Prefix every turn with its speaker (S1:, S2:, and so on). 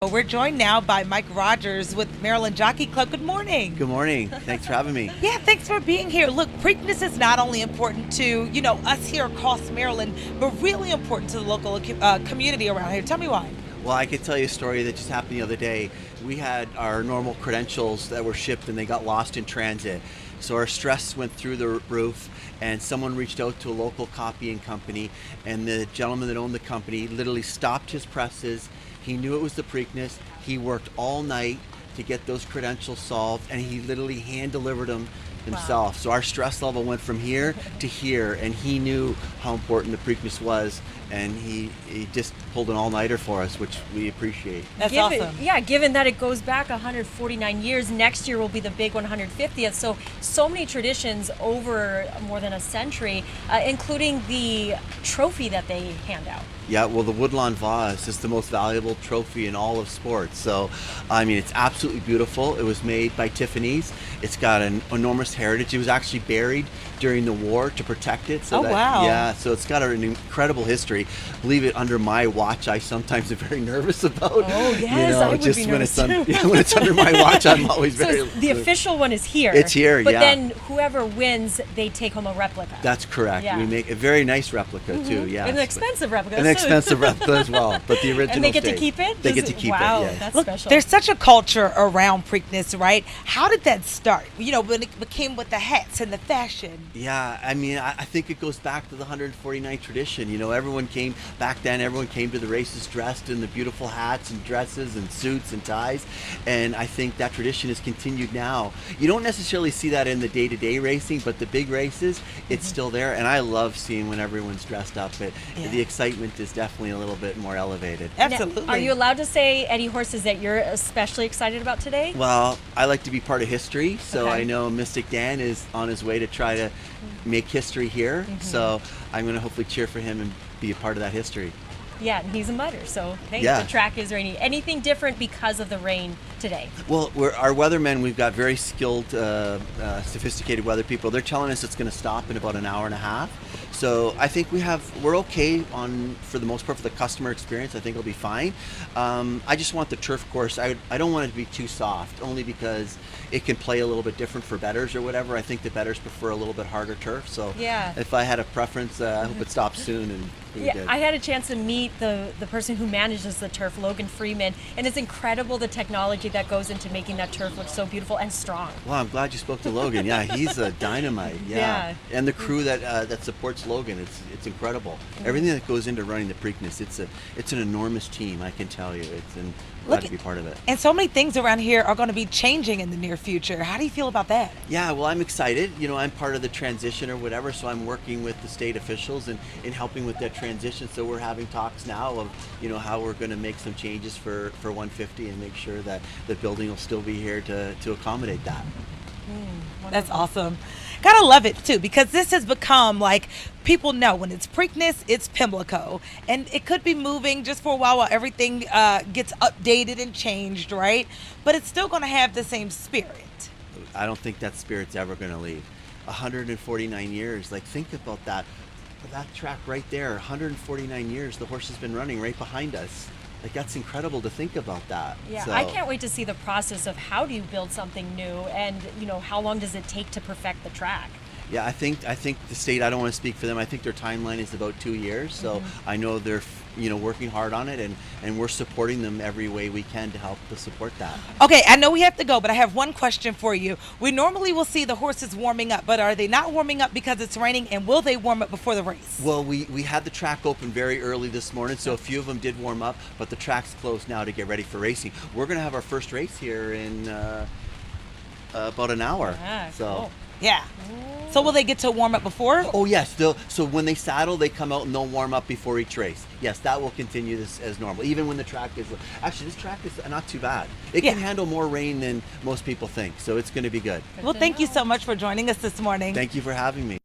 S1: Well, we're joined now by Mike Rogers with Maryland Jockey Club. Good morning.
S2: Good morning. Thanks for having me.
S1: Yeah, thanks for being here. Look, Preakness is not only important to, us here across Maryland, but really important to the local community around here. Tell me why.
S2: Well, I could tell you a story that just happened the other day. We had our normal credentials that were shipped and they got lost in transit. So our stress went through the roof and someone reached out to a local copying company, and the gentleman that owned the company literally stopped his presses. He knew it was the Preakness. He worked all night to get those credentials solved, and he literally hand delivered them himself. Wow. So our stress level went from here to here, and he knew how important the Preakness was, and he just pulled an all-nighter for us, which we appreciate.
S1: That's awesome.
S3: Yeah, given that it goes back 149 years, next year will be the big 150th. So many traditions over more than a century, including the trophy that they hand out.
S2: Yeah, well, the Woodlawn Vase is the most valuable trophy in all of sports. So, I mean, it's absolutely beautiful. It was made by Tiffany's. It's got an enormous heritage. It was actually buried during the war to protect it. So
S1: wow.
S2: Yeah, so it's got an incredible history. Believe it, under my watch, I sometimes am very nervous about.
S3: Oh, yes, I would
S2: just
S3: be
S2: when
S3: nervous
S2: when it's under my watch, I'm always very.
S3: The official one is here.
S2: It's here,
S3: but
S2: yeah.
S3: Then whoever wins, they take home a replica.
S2: That's correct.
S3: Yeah.
S2: We make a very nice replica too. Yeah,
S3: An expensive replica.
S2: An expensive replica as well, but the original.
S3: And they get
S2: stays.
S3: to keep it?
S2: They get to keep
S3: wow,
S2: it. Yes.
S3: That's
S1: Look,
S3: special.
S1: there's such a culture around Preakness, right? How did that start? When it became with the hats and the fashion.
S2: Yeah, I mean, I think it goes back to the 149 tradition. Everyone came back then. Everyone came to the races dressed in the beautiful hats and dresses and suits and ties, and I think that tradition has continued now. You don't necessarily see that in the day-to-day racing, but the big races, it's still there, and I love seeing when everyone's dressed up. The excitement is definitely a little bit more elevated.
S1: Absolutely.
S3: Now, are you allowed to say any horses that you're especially excited about today?
S2: Well, I like to be part of history, so
S3: Okay.
S2: I know Mystic Dan is on his way to try to make history here. So I'm going to hopefully cheer for him and be a part of that history.
S3: Yeah, and he's a mutter, so hey,
S2: Yeah.
S3: the track is rainy. Anything different because of the rain today?
S2: Well, our weathermen, we've got very skilled, sophisticated weather people. They're telling us it's going to stop in about an hour and a half. So I think we're okay for the most part for the customer experience. I think it'll be fine. I just want the turf course. I don't want it to be too soft, only because it can play a little bit different for bettors or whatever. I think the bettors prefer a little bit harder turf. So
S3: Yeah.
S2: if I had a preference, I hope it stops soon and be
S3: Yeah,
S2: good.
S3: I had a chance to meet the person who manages the turf, Logan Freeman, and it's incredible the technology that goes into making that turf look so beautiful and strong.
S2: Well, I'm glad you spoke to Logan. Yeah, he's a dynamite. Yeah. And the crew that supports Logan, it's incredible. Everything that goes into running the Preakness, it's an enormous team. I can tell you. Glad to be part of it.
S1: And so many things around here are going to be changing in the near future. How do you feel about that?
S2: Yeah, well, I'm excited. I'm part of the transition or whatever, so I'm working with the state officials and helping with that transition. So we're having talks now of how we're going to make some changes for 150 and make sure that the building will still be here to accommodate that.
S1: That's awesome. Gotta love it too, because this has become like, people know when it's Preakness, it's Pimlico, and it could be moving just for a while everything gets updated and changed, right? But it's still going to have the same spirit.
S2: I don't think that spirit's ever going to leave. 149 years, like think about that. That track right there, 149 years, the horse has been running right behind us. Like, that's incredible to think about that.
S3: Yeah,
S2: So,
S3: I can't wait to see the process of how do you build something new, and how long does it take to perfect the track?
S2: Yeah, I think the state, I don't want to speak for them, I think their timeline is about 2 years. So I know they're working hard on it, and we're supporting them every way we can to help to support that.
S1: Okay, I know we have to go, but I have one question for you. We normally will see the horses warming up, but are they not warming up because it's raining, and will they warm up before the race?
S2: Well, we had the track open very early this morning, so a few of them did warm up, but the track's closed now to get ready for racing. We're going to have our first race here in about an hour.
S3: Ah,
S2: so.
S3: cool.
S1: Yeah. So will they get to warm up before?
S2: Oh yes, so when they saddle, they come out and they'll warm up before each race. Yes, that will continue this as normal, even when the track is. Actually, this track is not too bad. It can handle more rain than most people think, so it's going to be good.
S1: Well, thank you so much for joining us this morning.
S2: Thank you for having me.